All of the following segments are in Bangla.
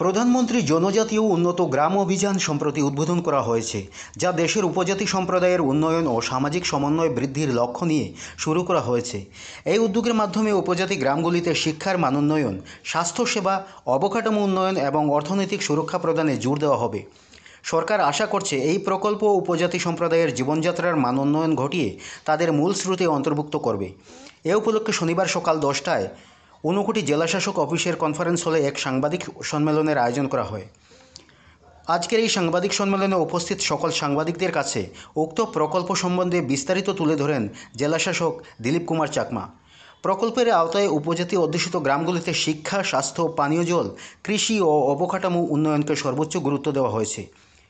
প্রধানমন্ত্রী জনজাতীয় উন্নত গ্রাম অভিযান সম্প্রতি উদ্বোধন করা হয়েছে, যা দেশের উপজাতি সম্প্রদায়ের উন্নয়ন ও সামাজিক সমন্বয় বৃদ্ধির লক্ষ্য নিয়ে শুরু করা হয়েছে। এই উদ্যোগের মাধ্যমে উপজাতি গ্রামগুলিতে শিক্ষার মানোন্নয়ন, স্বাস্থ্যসেবা, অবকাঠামো উন্নয়ন এবং অর্থনৈতিক সুরক্ষা প্রদানে জোর দেওয়া হবে। সরকার আশা করছে এই প্রকল্প উপজাতি সম্প্রদায়ের জীবনযাত্রার মান উন্নয়ন ঘটিয়ে তাদের মূল স্রোতে অন্তর্ভুক্ত করবে। এ উপলক্ষে শনিবার সকাল 10টায় ঊনকোটি জেলাশাসক অফিসের কনফারেন্স হলে এক সাংবাদিক সম্মেলনের আয়োজন করা হয়। আজকের এই সাংবাদিক সম্মেলনে উপস্থিত সকল সাংবাদিকদের কাছে উক্ত প্রকল্প সম্বন্ধে বিস্তারিত তুলে ধরেন জেলাশাসক দিলীপ কুমার চাকমা। প্রকল্পের আওতায় উপজাতি অধ্যুষিত গ্রামগুলিতে শিক্ষা, স্বাস্থ্য, পানীয় জল, কৃষি ও অবকাঠামো উন্নয়নকে সর্বোচ্চ গুরুত্ব দেওয়া হয়েছে।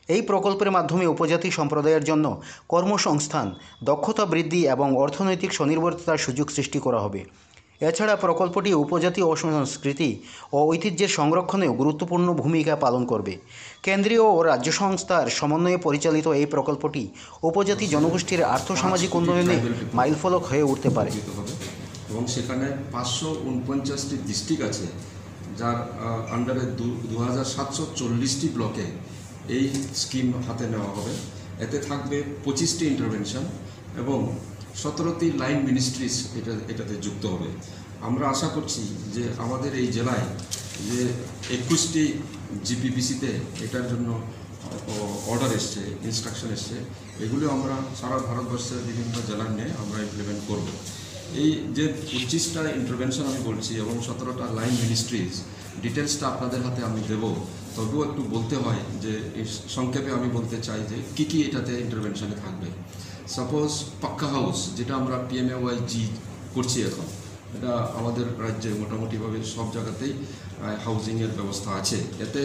এই প্রকল্পের মাধ্যমে উপজাতি সম্প্রদায়ের জন্য কর্মসংস্থান, দক্ষতা বৃদ্ধি এবং অর্থনৈতিক স্বনির্ভরতার সুযোগ সৃষ্টি করা হবে। এছাড়া প্রকল্পটি উপজাতি সংস্কৃতি ও ঐতিহ্যের সংরক্ষণেও গুরুত্বপূর্ণ ভূমিকা পালন করবে। কেন্দ্রীয় ও রাজ্য সংস্থার সমন্বয়ে পরিচালিত এই প্রকল্পটি উপজাতি জনগোষ্ঠীর আর্থসামাজিক উন্নয়নে মাইলফলক হয়ে উঠতে পারে। এবং সেখানে 549টি ডিস্ট্রিক্ট আছে, যার আন্ডারে 2740টি ব্লকে এই স্কিম হাতে নেওয়া হবে। এতে থাকবে 25টি ইন্টারভেনশন এবং 17টি লাইন মিনিস্ট্রিজ এটাতে যুক্ত হবে। আমরা আশা করছি যে আমাদের এই জেলায় যে 21টি জিপিপিসিতে এটার জন্য অর্ডার এসছে, ইনস্ট্রাকশন এসছে, এগুলো আমরা সারা ভারতবর্ষের বিভিন্ন জেলার নিয়ে আমরা ইমপ্লিমেন্ট করব। এই যে 25টা ইন্টারভেনশন আমি বলছি এবং 17টা লাইন মিনিস্ট্রিজ, ডিটেলসটা আপনাদের হাতে আমি দেব। তবুও একটু বলতে হয় যে সংক্ষেপে আমি বলতে চাই যে কী এটাতে ইন্টারভেনশনে থাকবে। সাপোজ পাক্কা হাউস, যেটা আমরা PMAY-G করছি এখন, এটা আমাদের রাজ্যে মোটামুটিভাবে সব জায়গাতেই হাউজিংয়ের ব্যবস্থা আছে। এতে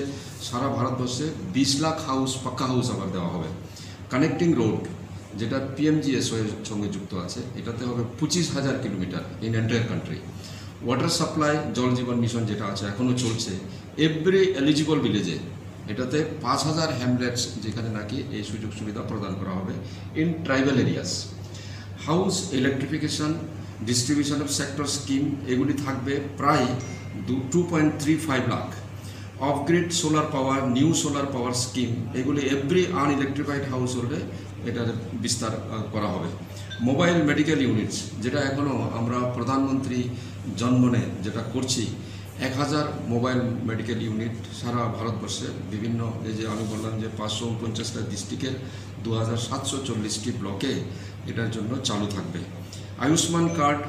সারা ভারতবর্ষে 20 লাখ হাউস, পাক্কা হাউস আবার দেওয়া হবে। কানেক্টিং রোড, যেটা PMGSY এর সঙ্গে যুক্ত আছে, এটাতে হবে 25,000 kilometre in entire country. Water supply, জল জীবন মিশন যেটা আছে এখনও চলছে, এভরি এলিজিবল ভিলেজে এটাতে 5,000 হ্যামলেটস যেখানে নাকি এই সুযোগ সুবিধা প্রদান করা হবে in tribal areas. House electrification, distribution of sector scheme, এগুলি থাকবে প্রায় 2.35 lakh. Of grid solar power, new solar power scheme, এগুলি এভরি আনইলেকট্রিফাইড হাউস হোল্ডে এটার বিস্তার করা হবে। মোবাইল মেডিকেল ইউনিটস, যেটা এখনও আমরা প্রধানমন্ত্রী জনমনে যেটা করছি, 1000 মোবাইল মেডিকেল ইউনিট সারা ভারতবর্ষে বিভিন্ন, এই যে আমি বললাম যে 549টা ডিস্ট্রিক্টের 2740টি ব্লকে এটার জন্য চালু থাকবে। আয়ুষ্মান কার্ড,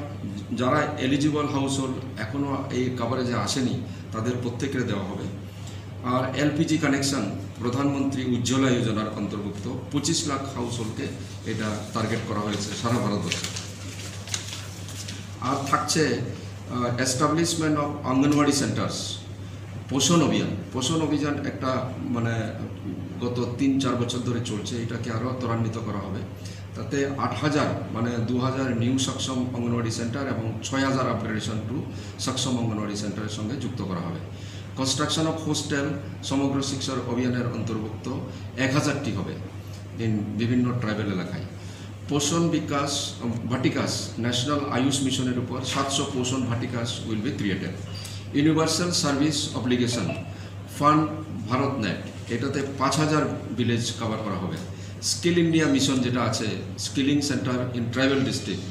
যারা এলিজিবল হাউস হোল্ড এখনও এই কাভারেজে আসেনি, তাদের প্রত্যেকের দেওয়া হবে। আর LPG কানেকশন, প্রধানমন্ত্রী উজ্জ্বলা যোজনার অন্তর্ভুক্ত 25 লাখ হাউস হোল্ডকে এটা টার্গেট করা হয়েছে সারা ভারতবর্ষে। আর থাকছে এস্টাবলিশমেন্ট অফ অঙ্গনওয়াড়ি সেন্টার্স। পোষণ অভিযান একটা মানে গত 3-4 বছর ধরে চলছে, এটাকে আরও ত্বরান্বিত করা হবে। তাতে 8,000 মানে 2,000 নিউ সক্ষম অঙ্গনওয়াড়ি সেন্টার এবং 6,000 আপগ্রেডেশন টু সক্ষম অঙ্গনওয়াড়ি সেন্টারের সঙ্গে যুক্ত করা হবে। কনস্ট্রাকশন অফ হোস্টেল সমগ্র শিক্ষার অভিযানের অন্তর্ভুক্ত 1000টি হবে বিভিন্ন ট্রাইবাল এলাকায়। পোষণ বিকাশ ভাটিকাস, ন্যাশনাল আয়ুষ মিশনের উপর 700 পোষণ ভাটিকাস will be created. Universal service obligation fund Bharat net, এটাতে 5,000 ভিলেজ কভার করা হবে। স্কিল ইন্ডিয়া মিশন যেটা আছে, skilling centre in tribal district,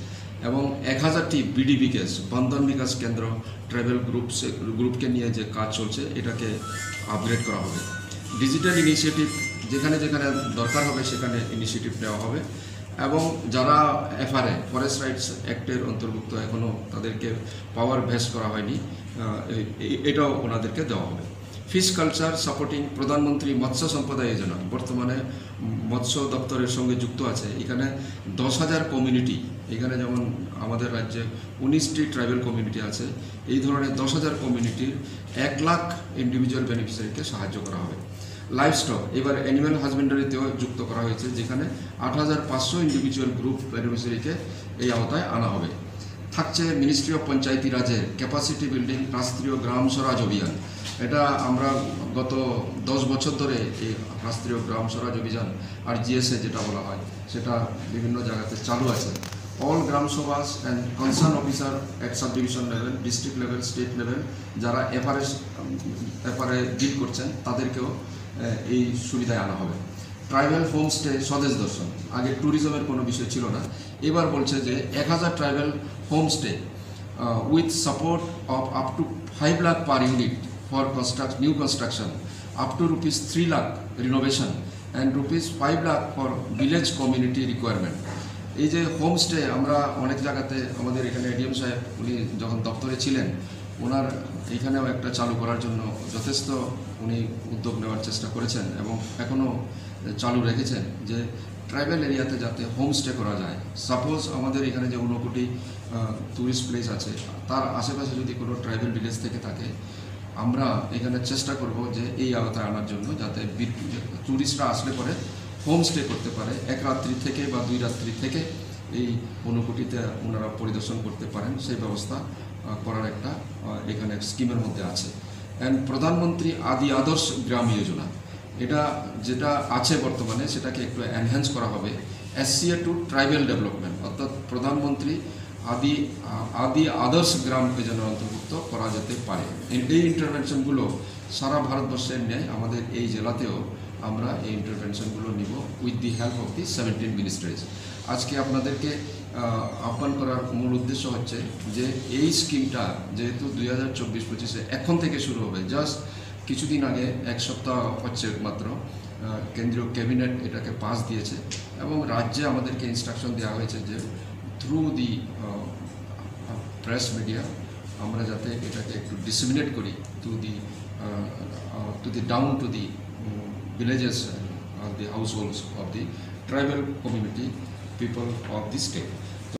এবং 1000টি BDBKs, বন্ধন বিকাশ কেন্দ্র, ট্রাইবাল গ্রুপকে নিয়ে যে কাজ চলছে এটাকে আপগ্রেড করা হবে। ডিজিটাল ইনিশিয়েটিভ, যেখানে যেখানে দরকার হবে সেখানে ইনিশিয়েটিভ নেওয়া হবে। এবং যারা FRA ফরেস্ট রাইটস অ্যাক্টের অন্তর্ভুক্ত এখনও তাদেরকে পাওয়ার ভেস্ট করা হয়নি, এটাও ওনাদেরকে দেওয়া হবে। ফিশ কালচার সাপোর্টিং প্রধানমন্ত্রী মৎস্য সম্পদা যোজনা, বর্তমানে মৎস্য দপ্তরের সঙ্গে যুক্ত আছে। এখানে 10,000 কমিউনিটি, এখানে যেমন আমাদের রাজ্যে 19টি ট্রাইবাল কমিউনিটি আছে, এই ধরনের 10,000 কমিউনিটির 1 লাখ ইন্ডিভিজুয়াল বেনিফিশিয়ারিকে সাহায্য করা হবে। লাইভস্টক, এবার অ্যানিম্যাল হাজবেন্ডারিতেও যুক্ত করা হয়েছে, যেখানে 8,500 ইন্ডিভিজুয়াল গ্রুপ বেনিফিশিয়ারিকে এই আওতায় আনা হবে। থাকছে মিনিস্ট্রি অফ পঞ্চায়েতি রাজের ক্যাপাসিটি বিল্ডিং রাষ্ট্রীয় গ্রাম স্বরাজ অভিযান। এটা আমরা গত 10 বছর ধরে এই রাষ্ট্রীয় গ্রাম স্বরাজ অভিযান আর GSA যেটা বলা হয়, সেটা বিভিন্ন জায়গাতে চালু আছে। all Gram Sabhas and concerned officer at subdivision level, district level, state level যারা এফআরএ ডিল করছেন তাদেরকেও এই সুবিধায় আনা হবে। ট্রাইবাল হোমস্টে স্বদেশ দর্শন, আগে ট্যুরিজমের কোনো বিষয় ছিল না, এবার বলছে যে 1000 tribal homestay with support of up to 5 lakh per unit for new construction, up to ₹3 lakh renovation and ₹5 lakh for village community requirement. এই যে হোমস্টে আমরা অনেক জায়গাতে, আমাদের এখানে এডিএম সাহেব উনি যখন দপ্তরে ছিলেন ওনার এইখানেও একটা চালু করার জন্য যথেষ্ট উনি উদ্যোগ নেওয়ার চেষ্টা করেছেন এবং এখনও চালু রেখেছেন যে ট্রাইবাল এরিয়াতে যাতে হোমস্টে করা যায়। সাপোজ আমাদের এখানে যে 59টি ট্যুরিস্ট প্লেস আছে তার আশেপাশে যদি কোনো ট্রাইবাল ভিলেজ থেকে থাকে, আমরা এখানে চেষ্টা করব যে এই আওতায় আনার জন্য, যাতে ট্যুরিস্টরা আসলে পরে হোমস্টে করতে পারে, 1 রাত্রি থেকে বা 2 রাত্রি থেকে এই 59টিতে ওনারা পরিদর্শন করতে পারেন, সেই ব্যবস্থা করার একটা এখানে স্কিমের মধ্যে আছে। অ্যান্ড প্রধানমন্ত্রী আদি আদর্শ গ্রাম যোজনা, এটা যেটা আছে বর্তমানে সেটাকে একটু এনহ্যান্স করা হবে, SCA টু ট্রাইবাল ডেভেলপমেন্ট, অর্থাৎ প্রধানমন্ত্রী আদি আদর্শ গ্রাম যোজনার অন্তর্ভুক্ত করা যেতে পারে। এই ইন্টারভেনশনগুলো সারা ভারতবর্ষের ন্যায় আমাদের এই জেলাতেও আমরা এই ইন্টারভেনশনগুলো নিব with the help of the 17 ministries. আজকে আপনাদেরকে আহ্বান করার মূল উদ্দেশ্য হচ্ছে যে এই স্কিমটা যেহেতু 2024-25-এ এখন থেকে শুরু হবে, জাস্ট কিছুদিন আগে, 1 সপ্তাহ হচ্ছে মাত্র, কেন্দ্রীয় ক্যাবিনেট এটাকে পাস দিয়েছে এবং রাজ্যে আমাদেরকে ইনস্ট্রাকশন দেওয়া হয়েছে যে থ্রু দি প্রেস মিডিয়া আমরা যাতে এটাকে একটু ডিসেমিনেট করি to the down to the villages of the households of the tribal community people of the state.